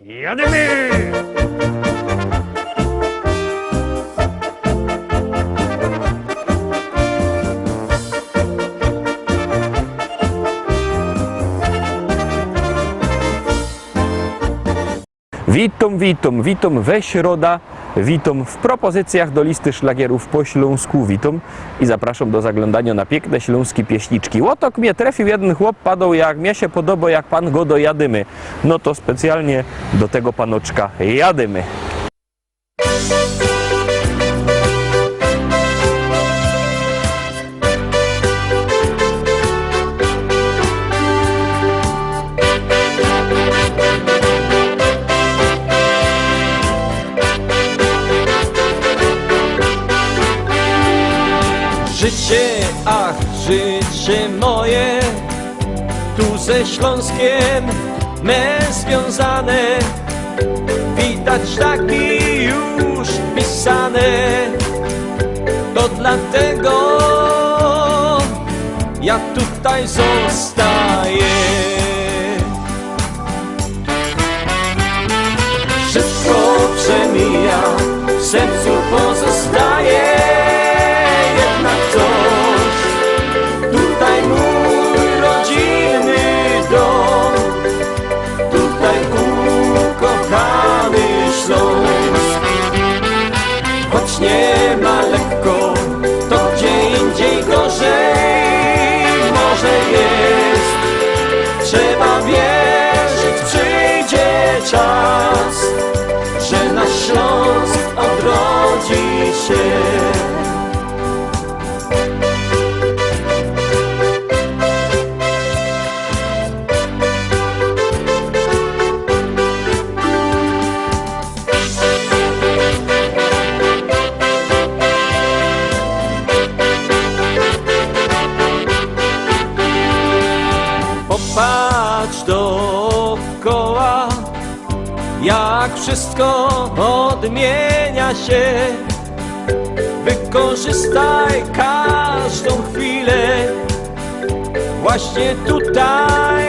Jadymy! Witam we środa, witam w propozycjach do listy szlagierów po śląsku, witam i zapraszam do zaglądania na piękne śląskie pieśniczki. Łotok mnie trafił jeden chłop, padał jak mnie się podoba, jak pan go dojadymy. No to specjalnie do tego panoczka jadymy. Życie, ach, życie moje, tu ze Śląskiem me związane, widać taki już pisane, to dlatego ja tutaj zostaję. Wszystko przemija, w sercu pozostaje. Tutaj mój rodzinny dom, tutaj ukochany Śląsk. Choć nie ma lekko, to gdzie indziej gorzej może jest. Trzeba wierzyć, przyjdzie czas, że nasz Śląsk odrodzi się. Patrz dookoła, jak wszystko odmienia się. Wykorzystaj każdą chwilę. Właśnie tutaj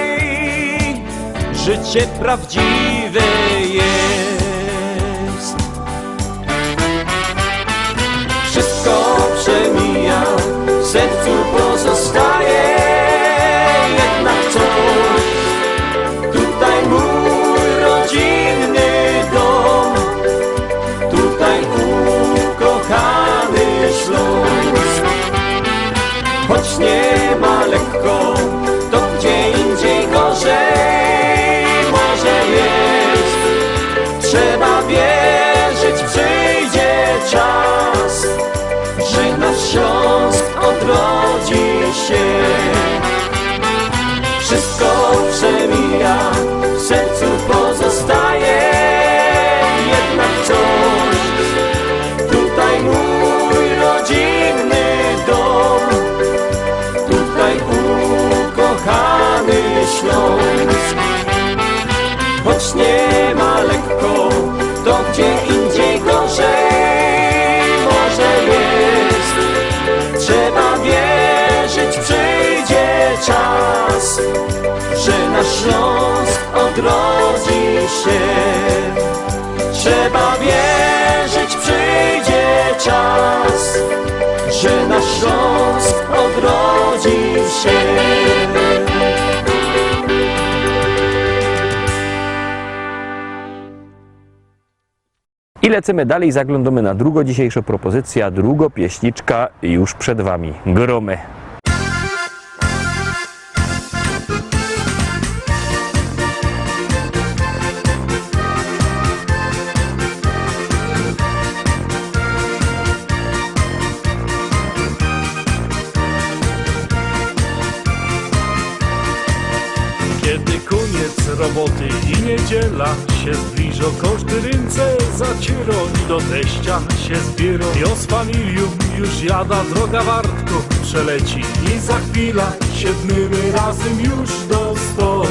życie prawdziwe jest. Wszystko przemija, w sercu pozostaje. Tutaj mój rodzinny dom, tutaj ukochany Śląsk. Choć nie ma lekko, to gdzie indziej gorzej może jest. Trzeba wierzyć, przyjdzie czas, że nasz Śląsk odrodzi się. Wszystko przemija, w sercu pozostaje jednak coś. Tutaj mój rodzinny dom, tutaj ukochany Śląsk. Choć nie ma lekko, to gdzie indziej gorzej może jest. Trzeba wierzyć, przyjdzie czas, że nasz Śląsk odrodzi się. Trzeba wierzyć, przyjdzie czas, że nasz Śląsk odrodzi się. I lecimy dalej, zaglądamy na drugo dzisiejsza propozycja, drugo pieśniczka już przed wami. Gromy. Kiedy koniec roboty i niedziela się zbliża, każdy ręce zaciera i do teścia się zbiera. Jo z familią już jada, droga wartko przeleci i za chwilę siedmymy razem już do stołu.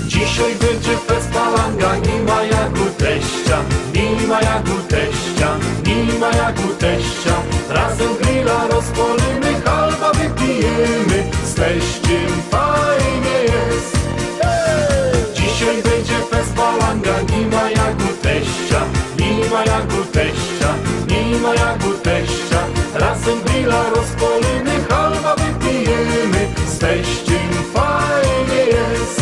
Dzisiaj będzie festpalanga, nie ma jak u teścia, nie ma jak u teścia, nie ma jak u teścia. Razem grilla rozpolimy, halba wypijemy, z teściem fajnie jest. Dzisiaj Dzisiaj będzie fest balanga, nie ma jak u teścia, nie ma jak u teścia, nie ma jak u teścia. Razem grilla rozpolimy, halwa wypijemy, z teściem fajnie jest.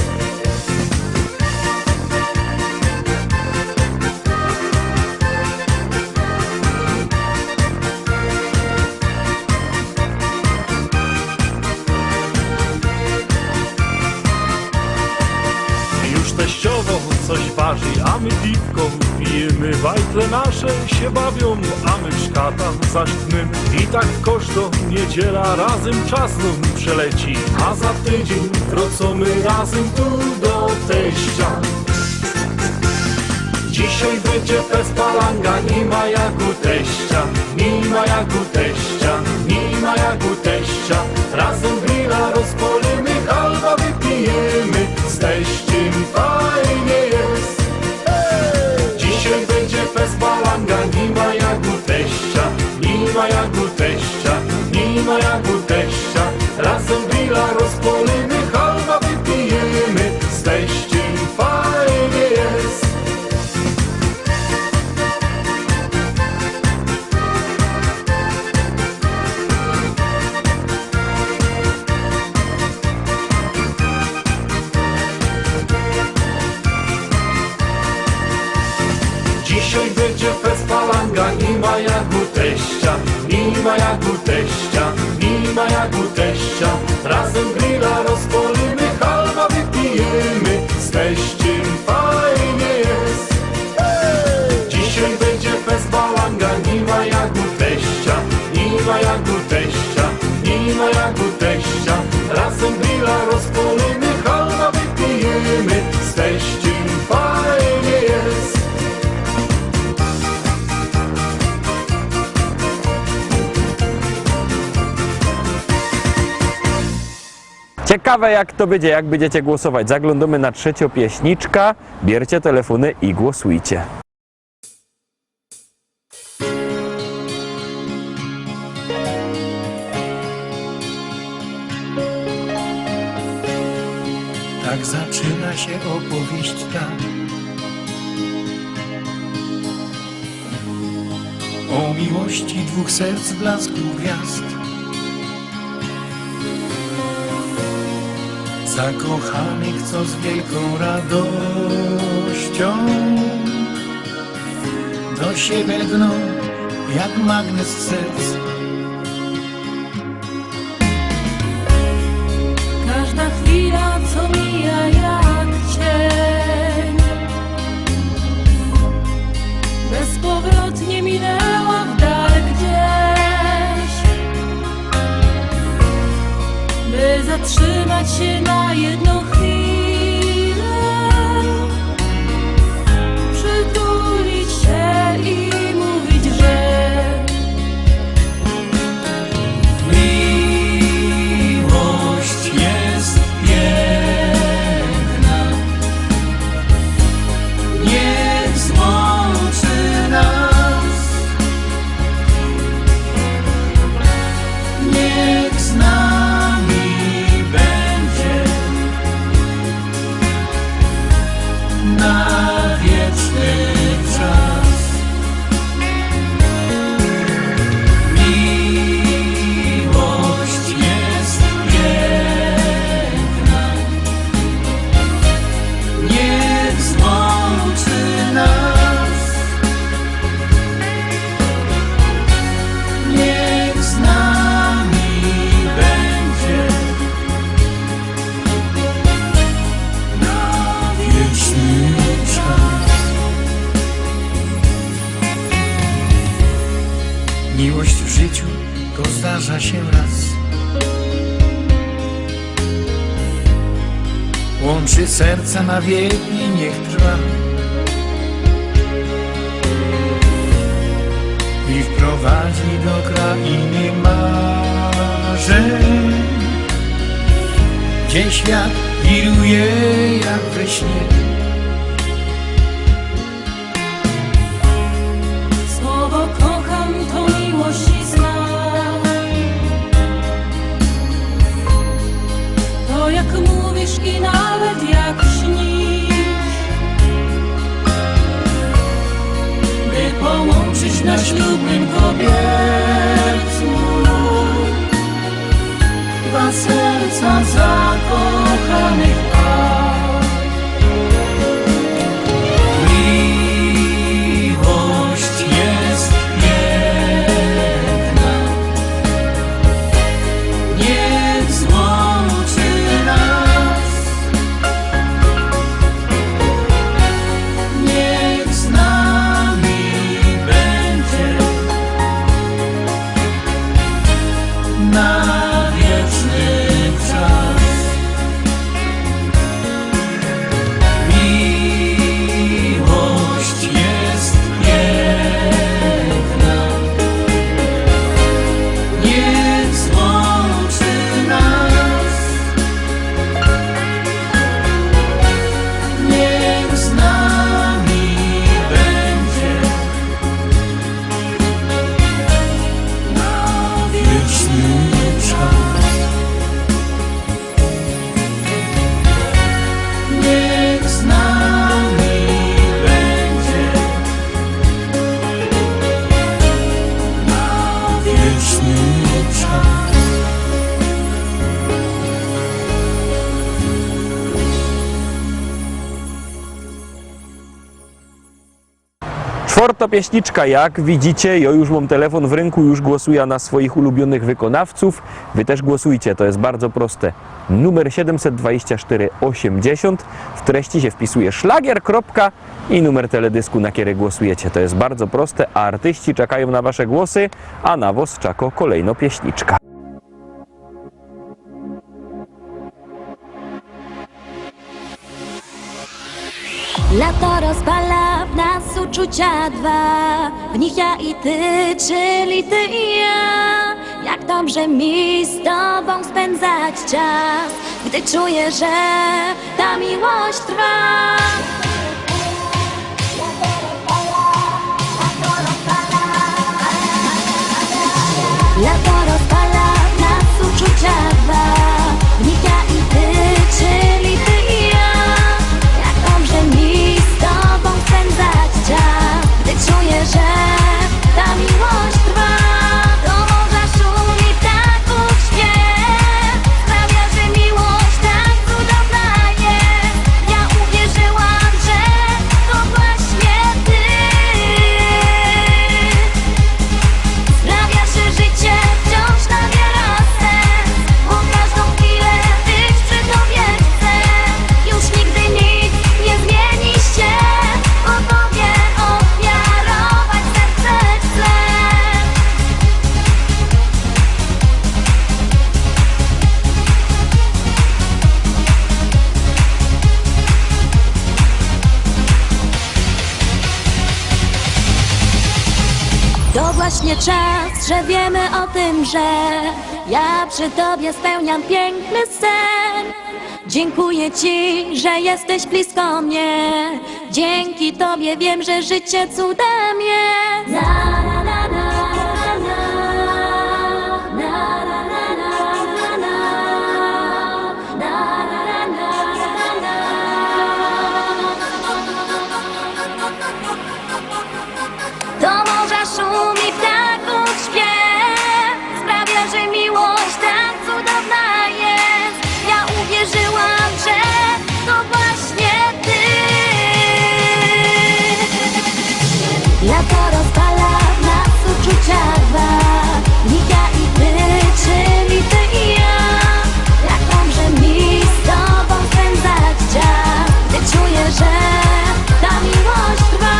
Już teściowo coś waży, a my piwko pijemy. Wajtle nasze się bawią, a my w szkatach zaśpmy. I tak koszto niedziela, razem czas nam przeleci. A za tydzień wrócimy razem tu do teścia. Dzisiaj będzie fest balanga, nie ma jak u teścia, nie ma jak u teścia, nie ma jak u teścia. Razem grilla rozpolimy, halwa wypijemy, z teściem fajnie jest. Dzisiaj będzie fest balanga, nie ma jak u teścia, nie ma jak u teścia, nie ma jak u teścia. Razem grilla rozpolimy, halwa wypijemy, z teściem fajnie jest. Dzisiaj będzie fest balanga, nie ma jak u teścia, nie ma jak u teścia, nie ma jak u teścia. Razem grilla rozpolimy, halwa wypijemy, z teściem fajnie jest. Dzisiaj będzie fest balanga, nie ma jak u teścia, nie ma jak u teścia, nie ma jak u teścia. Razem grilla rozpolimy, halwa wypijemy, z teściem fajnie jest. Ciekawe jak to będzie, jak będziecie głosować. Zaglądamy na trzecią pieśniczka. Bierzcie telefony i głosujcie. Tak zaczyna się opowieść ta o miłości dwóch serc, blasku gwiazd. Zakochanych, co z wielką radością do siebie lgną jak magnes serc. Każda chwila, co mija jak cień, bezpowrotnie minęła w dal gdzieś, by zatrzymać się na jedną chwilę, przytulić się i mówić, że Miłość jest piękna, niech złączy nas, niech z nami będzie na wieczny czas. Miłość jest piękna, niech złączy nas, niech z nami będzie na wieczny czas. Miłość w życiu to zdarza się raz. Łączy serca na wieki, niech trwa i wprowadzi do krainy marzeń, gdzie świat wiruje jak we śnie. słowo kocham to miłość i znak. To jak mówisz i nawet jak śnisz, Czwortopieśniczka, jak widzicie, ja już mam telefon w ręku, już głosuję na swoich ulubionych wykonawców. Wy też głosujcie, to jest bardzo proste. Numer 72480, w treści się wpisuje szlagier, kropka i numer teledysku, na który głosujecie. To jest bardzo proste, a artyści czekają na wasze głosy, a na was czeka kolejno pieśniczka. Lato rozpala w nas uczucia dwa, w nich ja i ty, czyli ty i ja. Jak dobrze mi z tobą spędzać czas, gdy czuję, że ta miłość trwa. Lato rozpala w nas uczucia dwa, w nich ja i ty, czyli ty i ja. Jak dobrze mi z tobą spędzać czas, gdy czuję, że ta miłość trwa. Do morza szumi ptaków śpiew, sprawia, że miłość tak cudowna jest. Ja uwierzyłam, że to właśnie ty. Sprawia, że życie wciąż nabiera sens, bo każdą chwilę być przy tobie chcę. Już nigdy nic nie zmieni się, bo tobie ofiarować serce chcę. To właśnie czas, że wiemy o tym, że ja przy tobie spełniam piękny sen. Dziękuję ci, że jesteś blisko mnie. Dzięki tobie wiem, że życie cudem jest. Na, na, na, na, na, na, na, na, na, na, na, na, na, do morza szumi ptaków śpiew, sprawia, że miłość tak cudowna jest. Ja uwierzyłam, że to właśnie ty. Lato rozpala w nas uczucia dwa, w nich ja i ty, czyli ty i ja. Jak dobrze mi z tobą spędzać czas, gdy czuję, że ta miłość trwa.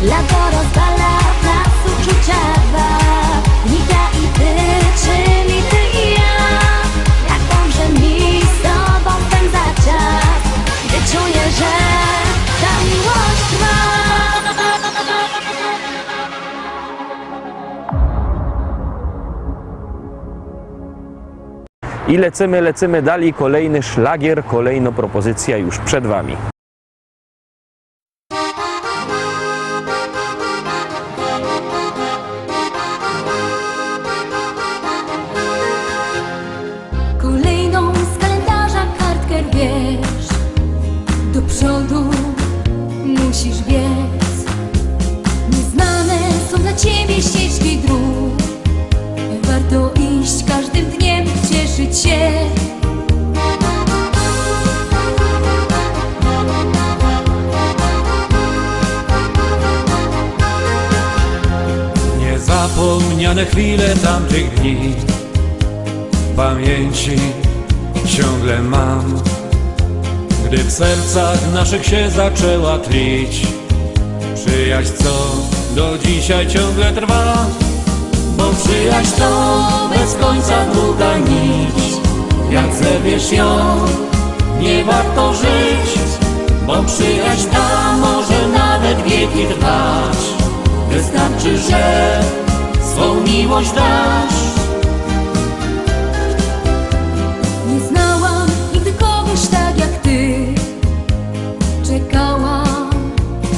Lato rozpala w nas uczucia dwa, w nich ja i ty, czyli ty i ja. Jak dobrze mi z tobą spędzać czas, gdy czuję, że ta miłość trwa. I lecimy dalej, kolejny szlagier, kolejna propozycja już przed wami. Kolejną z kalendarza kartkę wiesz, do przodu musisz biec. Nieznane są dla ciebie ścieżki dróg, warto iść każdym dniem, cieszyć się. Niezapomniane chwile tamtych dni w pamięci ciągle mam, gdy w sercach naszych się zaczęła tlić przyjaźń, co do dzisiaj ciągle trwa. Bo przyjaźń to bez końca długa nić, jak zerwiesz ją, nie warto żyć. Bo przyjaźń ta może nawet wieki trwać, wystarczy, że swą miłość dasz. Nie znałam nigdy kogoś tak jak ty, czekałam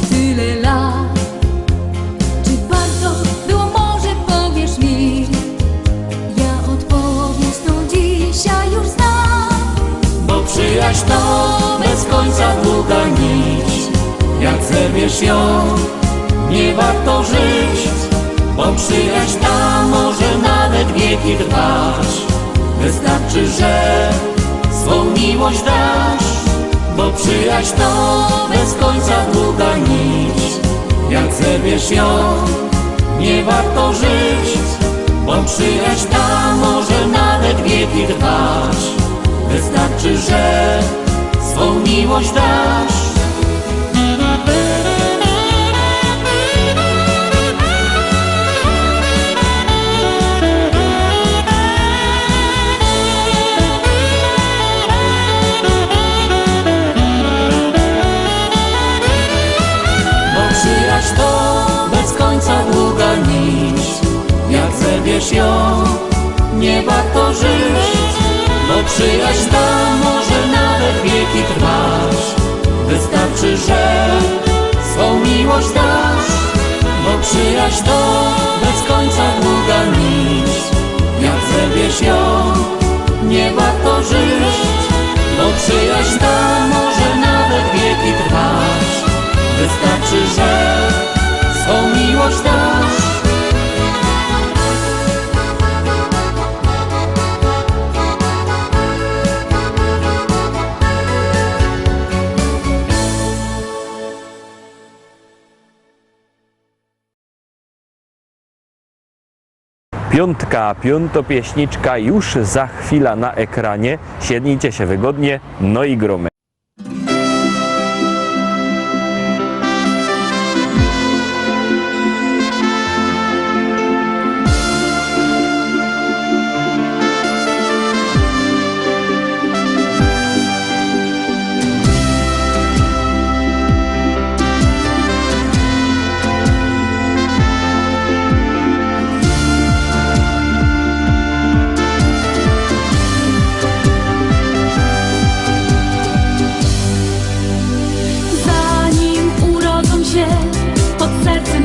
tyle lat. Czy warto zerwiesz ją, nie warto żyć, bo przyjaźń ta może nawet wieki trwać. Wystarczy, że swą miłość dasz, bo przyjaźń to bez końca długa nić. Jak zerwiesz ją, nie warto żyć, bo przyjaźń ta może nawet wieki trwać. Wystarczy, że swą miłość dasz. Przyjaźń to bez końca długa nić. Jak zerwiesz ją, nie warto żyć, bo przyjaźń ta może nawet wieki trwać. Wystarczy, że swą miłość dasz, bo przyjaźń to bez końca długa nić. Jak zerwiesz ją, nie warto żyć, bo przyjaźń ta może nawet wieki trwać. Wystarczy, że swą miłość dasz. Piątka, piątopieśniczka już za chwilę na ekranie. Siednijcie się wygodnie, no i gromy.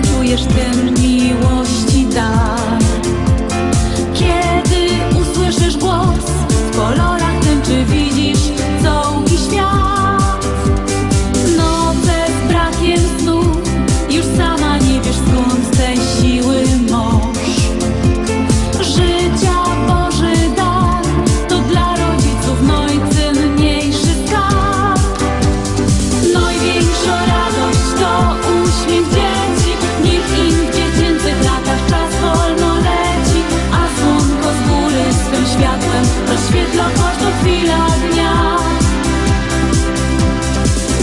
Czujesz ten miłości dar. Kiedy usłyszysz głos, w kolorach tęczy widzisz całki świat. Noce z brakiem snu, już sama nie wiesz skąd tej siły moż. Życia Boży dar, to dla rodziców najcenniejszy skarb. Największa radość to uśmiech dzieci. Niech im w dziecięcych latach czas wolno leci, a słonko z góry swym światłem rozświetla każdą chwilę dnia.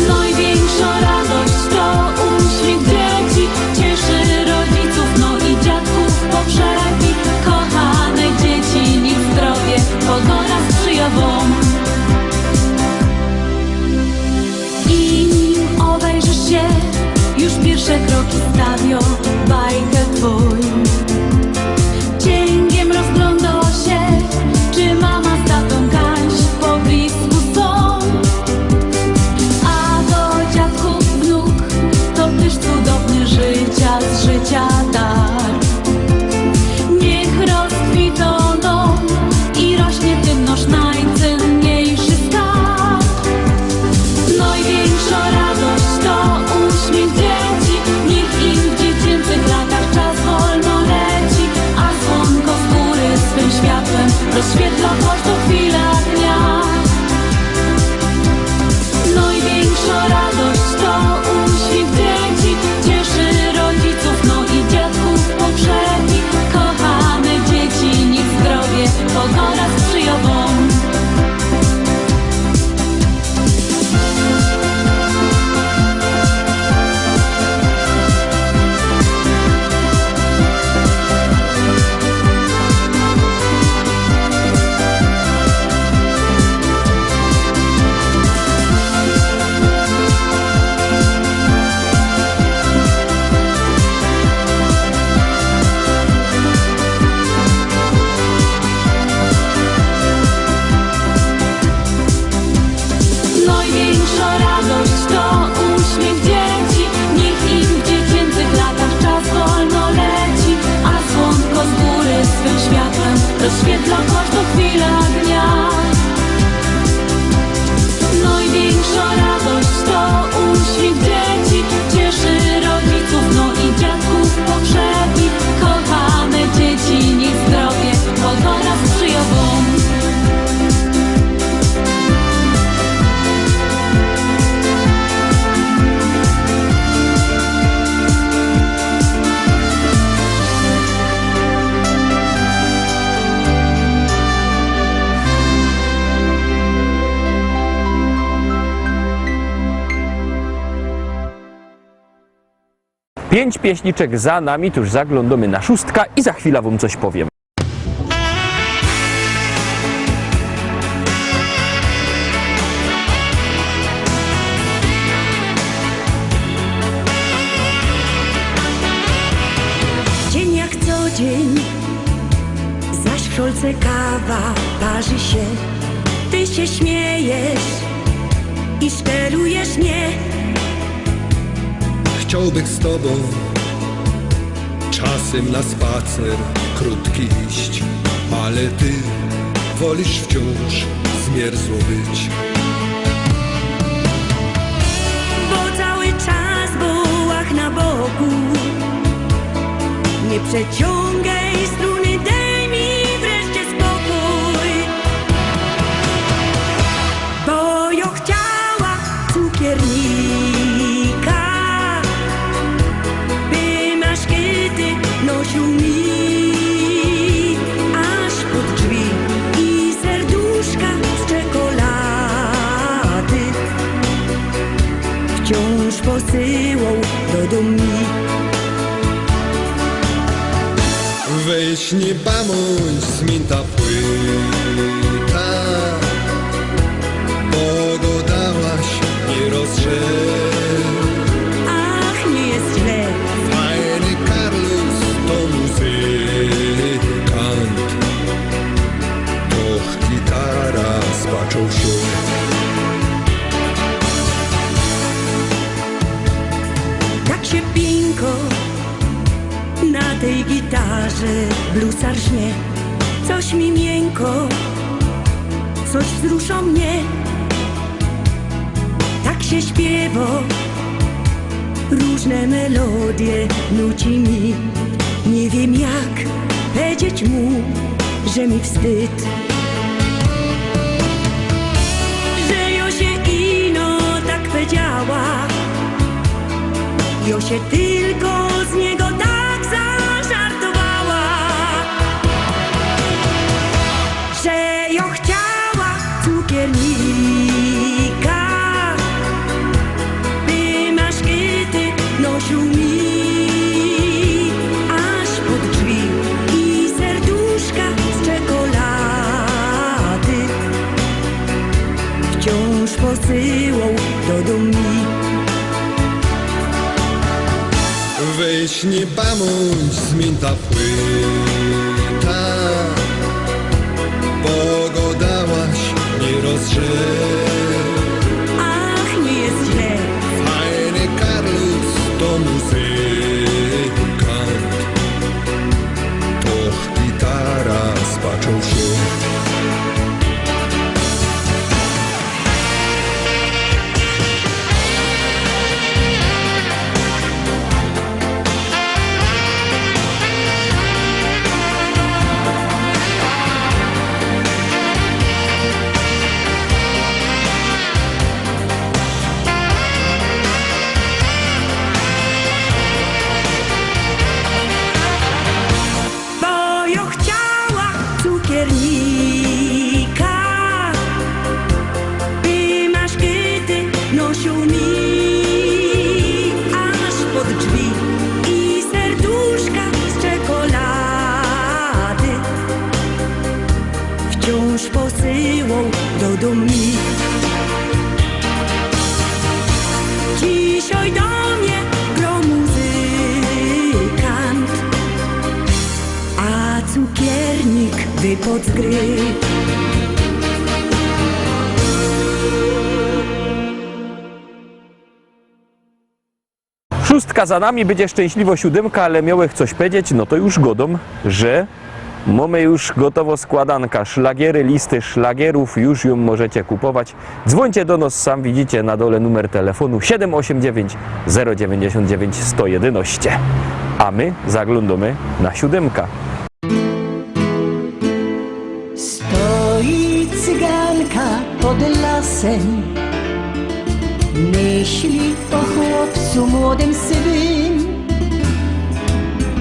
Największa radość to uśmiech dzieci, cieszy rodziców, no i dziadków powszechni. Kochane dzieci, niech zdrowie pogoda sprzyja wam. I nim obejrzysz się, już pierwsze kroki stawią bajkę twój. Cięgiem rozgląda się, czy mama z tatą Kaś po blisku są. A do dziadków wnuk to też cudowny życia z życia dar. Niech rozkwitą dom i rośnie w tym nasz najcenniejszy skarb. Największa radość to uśmiech dzieci, niech im w dziecięcych latach 5 pieśniczek za nami, to już zaglądamy na 6 i za chwilę wam coś powiem. Dzień jak co dzień, zaś w szolce kawa parzy się. Ty się śmiejesz i szczelujesz mnie. Chciałbym z tobą czasem na spacer krótki iść, ale ty wolisz wciąż zmierzło być. Bo cały czas bułach na boku. Nie przeciągaj struny, daj mi wreszcie spokój. Bo ja chciała cukiernika, by maszkety nosił mi aż pod drzwi i serduszka z czekolady wciąż posyłał do domu. Weź nie bądź zmięta płyta, bo go dałaś nie rozrzeć. Ach, nie jest źle. Fajny Carlos to muzykant, och gitara spaczą się. Tak się pinko na tej gitarze bluesar żnie. Coś mi miękko, coś wzrusza mnie. Tak się śpiewa, różne melodie nuci mi. Nie wiem jak powiedzieć mu, że mi wstyd, że jo się ino tak powiedziała. Jo się tylko z niego tak zażartowała, że jo chciała cukiernika, by maszkety nosił mi aż pod drzwi i serduszka z czekolady wciąż posyłał do domu. Weź nie bądź zmięta płyta, bo go dałaś nie rozrzeć. Ach, nie jest źle. Fajny Carlos to muzykant, och gitara spaczą się. Bo ja chciała cukiernika, by maszkety nosił mi aż pod drzwi i serduszka z czekolady wciąż posyłał do domu. Dzisiaj do mnie gro muzykant, a cukiernik wypadł z gry. Szóstka za nami, będzie szczęśliwo 7, ale miałech coś powiedzieć, no to już godom, że mamy już gotowo składanka, szlagiery, listy szlagierów, już ją możecie kupować. Dzwońcie do nas, sam widzicie na dole numer telefonu 789 099 111. A my zaglądamy na 7. Stoi cyganka pod lasem, myśli o chłopcu młodym sywym.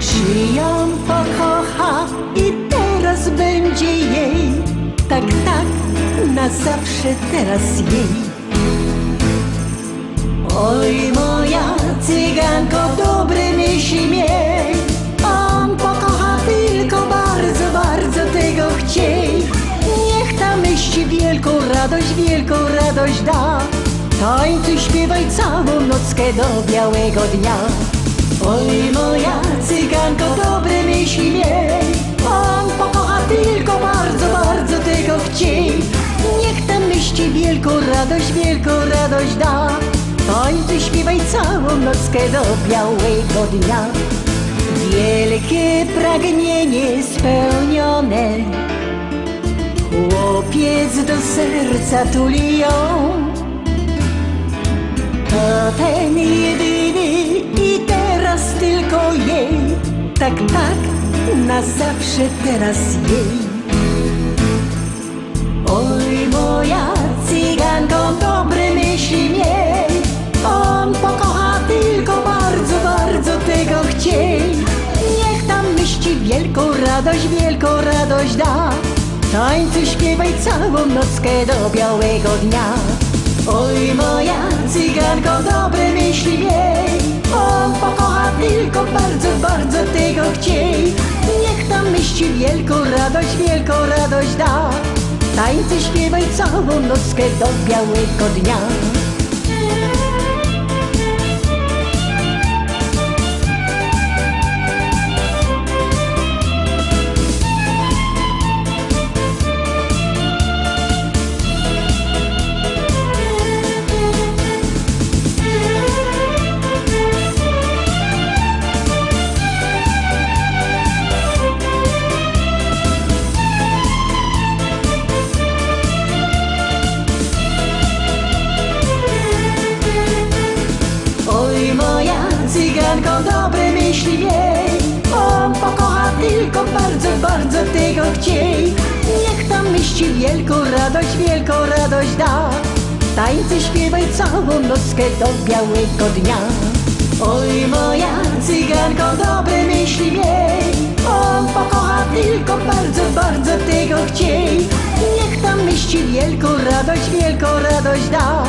Czy ją pokocha i teraz będzie jej, tak, na zawsze teraz jej. Oj moja cyganko, dobre mi wielką radość da. Tańcuj, śpiewaj całą nockę do białego dnia. Oj moja cyganko, dobre myśli miej, on pokocha tylko bardzo, bardzo tego chciej. Niech ta myśli wielką radość da. Tańcuj, śpiewaj całą nockę do białego dnia. Wielkie pragnienie spełnione, chłopiec do serca tuli ją. To ten jedyny i teraz tylko jej, tak, na zawsze teraz jej. Oj moja cyganko, dobre myśli miej, on pokocha tylko bardzo, bardzo tego chciej. Niech tam myśli wielką radość da. Tańcuj, śpiewaj całą nockę do białego dnia. Oj moja cyganko, dobre myśli miej, on pokocha tylko bardzo, bardzo tego chciej. Niech tam myśli wielką radość da. Tańcuj, śpiewaj całą nockę do białego dnia. Cyganko, dobre myśli miej, on pokocha tylko bardzo, bardzo tego chciej. Niech tam myśli wielką radość da. Tańcuj, śpiewaj całą nockę do białego dnia. Oj moja cyganko, dobre myśli miej, on pokocha tylko bardzo, bardzo tego chciej. Niech tam myśli wielką radość da.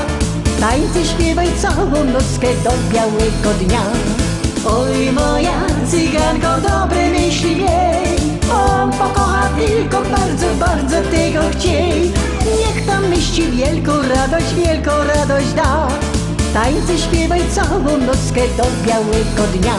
Tańcuj, śpiewaj całą nockę do białego dnia. Oj moja cyganko, dobre myśli miej, on pokocha tylko bardzo, bardzo tego chciej. Niech tam myśli wielką radość da. Tańcuj, śpiewaj całą nockę do białego dnia.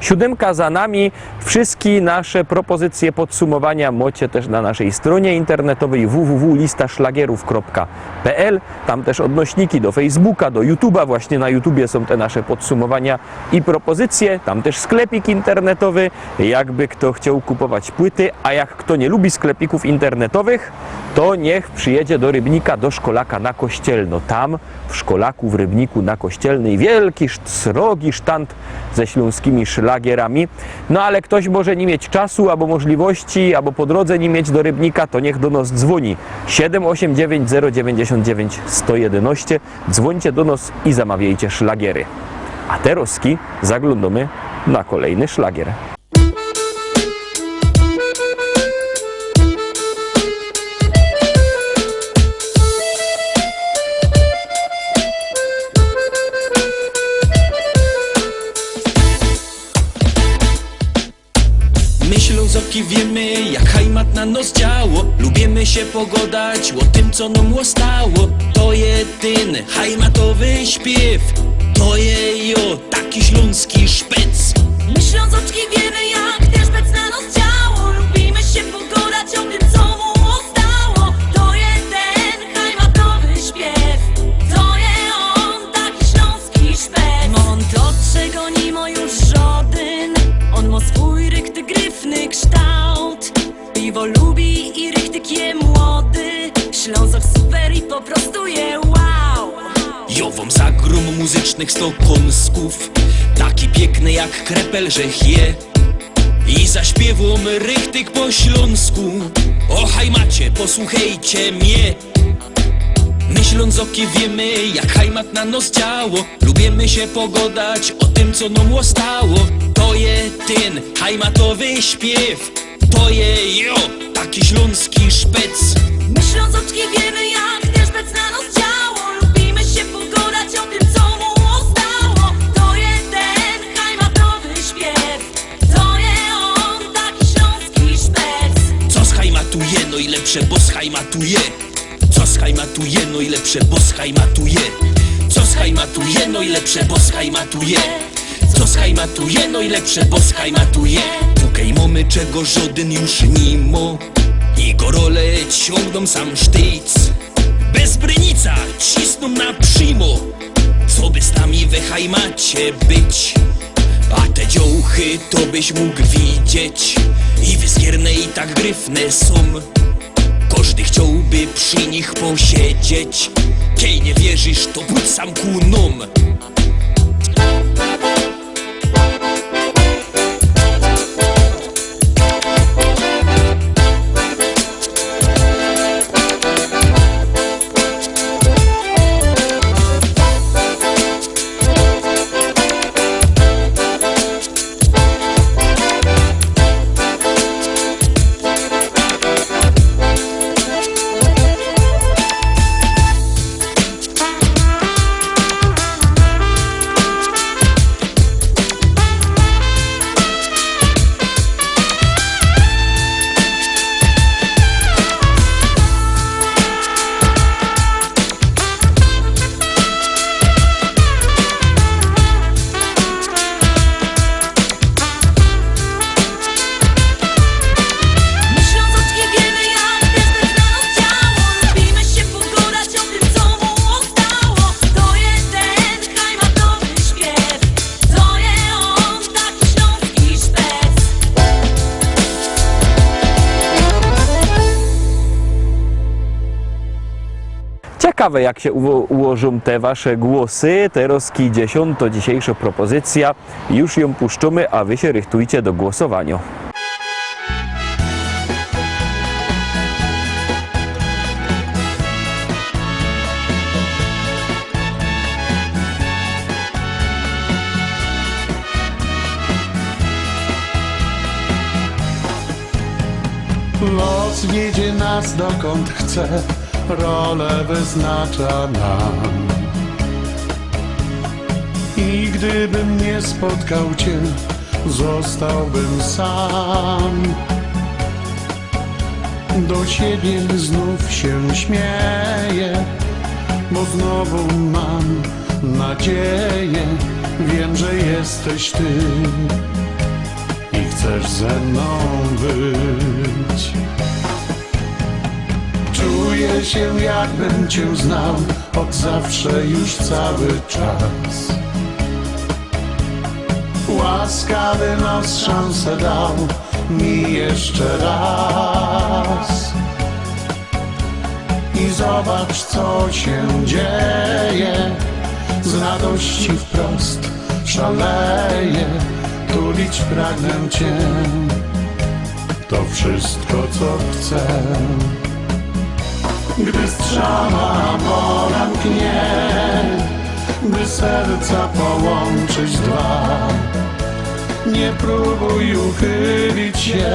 Siódemka za nami. Wszystkie nasze propozycje podsumowania macie też na naszej stronie internetowej www.listaszlagierów.pl. Tam też odnośniki do Facebooka, do YouTube'a. Właśnie na YouTubie są te nasze podsumowania i propozycje. Tam też sklepik internetowy, jakby kto chciał kupować płyty. A jak kto nie lubi sklepików internetowych, to niech przyjedzie do Rybnika, do Szkolaka na Kościelno. Tam w Szkolaku, w Rybniku na Kościelnej wielki, srogi sztant ze śląskimi szlagierami. No ale ktoś może nie mieć czasu, albo możliwości, albo po drodze nie mieć do Rybnika, to niech do nas dzwoni. 789 099 111. Dzwońcie do nas i zamawiajcie szlagiery. A teraz zaglądamy na kolejny szlagier. Wiemy, jak hajmat na nos działo. Lubimy się pogodać o tym, co nam stało. To jedyny hajmatowy śpiew. To je taki śląski szpec. My Ślązoczki wiemy, jak ten szpec na nos działo. Lubimy się pogodać o tym, co mu stało. To jeden hajmatowy śpiew. To je on, taki śląski szpec. On to, czego nie ma już żaden. On ma swój rykty gryfny kształt. Piwo lubi i rychtyk je młody. Ślązok super i po prostu je wow. Jowom zagrom muzycznych stokąsków, taki piękny jak krepel, żech je. I zaśpiewom rychtyk po śląsku. O hajmacie, posłuchajcie mnie. My Ślązoki wiemy, jak hajmat na nos działo. Lubimy się pogodać o tym, co nam stało. To je ten hajmatowy śpiew. To je taki śląski szpec. My Ślązoczki wiemy, jak ten szpec na nos działo. Lubimy się pogodać o tym, co mu stało. To je ten hajmatowy śpiew. To je Co schajmatuje, no i lepsze, bo schajmatuje. Co schajmatuje, no i lepsze, bo schajmatuje. Co schajmatuje, no i lepsze, bo schajmatuje. Pukaj mamy, czego żaden już nimo. I gorole ciągną sam sztyc. Bez brynica cisną na przymo. Co by z nami we hajmacie być? A te dziołchy to byś mógł widzieć. I wyskierne i tak gryfne są. Każdy chciałby przy nich posiedzieć. Kiej nie wierzysz, to pójdź sam ku nom. Ciekawe, jak się ułożą te wasze głosy. Teraz kidziesiąt to dzisiejsza propozycja. Już ją puszczymy, a wy się rychtujcie do głosowania. Los wiedzie nas dokąd chce, rolę wyznacza nam. I gdybym nie spotkał cię, zostałbym sam. Do siebie znów się śmieję, bo znowu mam nadzieję. Wiem, że jesteś ty i chcesz ze mną być. Czuję się, jakbym cię znał od zawsze już cały czas. Łaskawy los szansę dał mi jeszcze raz. I zobacz, co się dzieje. Z radości wprost szaleję. Tulić pragnę cię. To wszystko, co chcę. Gdy strzała mora mknie, by serca połączyć dwa. Nie próbuj uchylić się,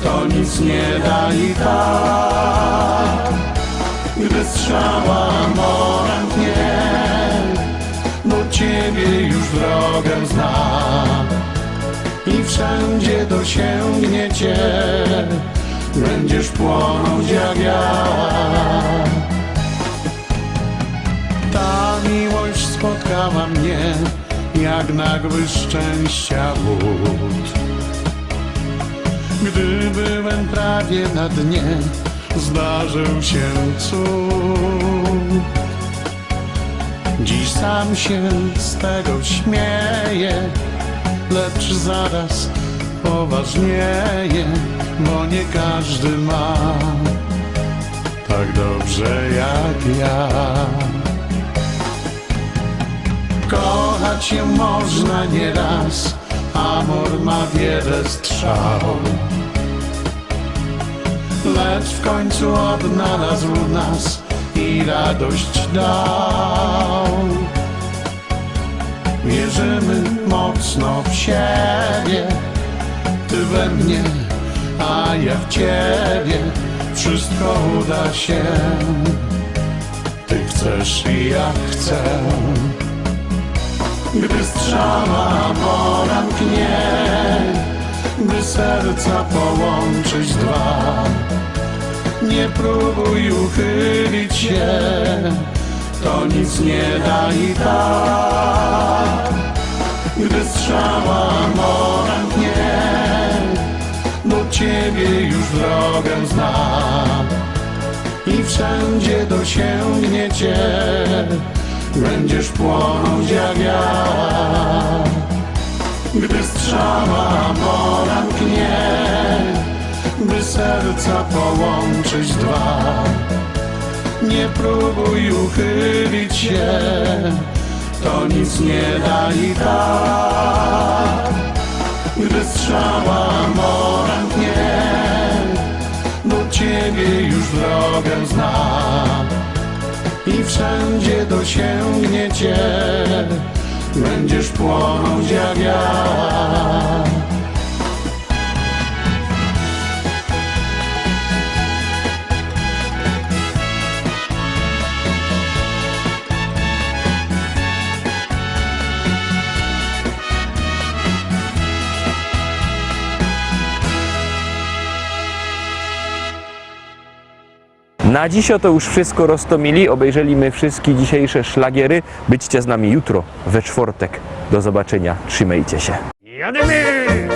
to nic nie da i tak. Gdy strzała mora mknie, do ciebie już drogę zna. I wszędzie dosięgnie cię, będziesz płonąć jak ja. Ta miłość spotkała mnie jak nagły szczęścia łód. Gdy byłem prawie na dnie, zdarzył się cud. Dziś sam się z tego śmieję, lecz zaraz poważnieje, bo nie każdy ma tak dobrze jak ja. Kochać się można nieraz, amor ma wiele strzał. Lecz w końcu odnalazł nas i radość dał. Wierzymy mocno w siebie, ty we mnie, a ja w ciebie. Wszystko uda się, ty chcesz i ja chcę. Gdy strzała mora mknie, by serca połączyć dwa. Nie próbuj uchylić uchylić się, to nic nie da i tak. Gdy strzała morętnie, do ciebie już drogę zna i wszędzie dosięgnie cię, będziesz płonąć jak ja. Gdy strzała morętnie, by serca połączyć dwa, nie próbuj uchylić się, to nic nie da i tak. Gdy strzała morętnie, do ciebie już drogę zna i wszędzie dosięgnie cię, będziesz płonąć jak ja. Na dziś to już wszystko roztomili. Obejrzeliśmy wszystkie dzisiejsze szlagiery. Byćcie z nami jutro, we czwartek. Do zobaczenia. Trzymajcie się. Jademy!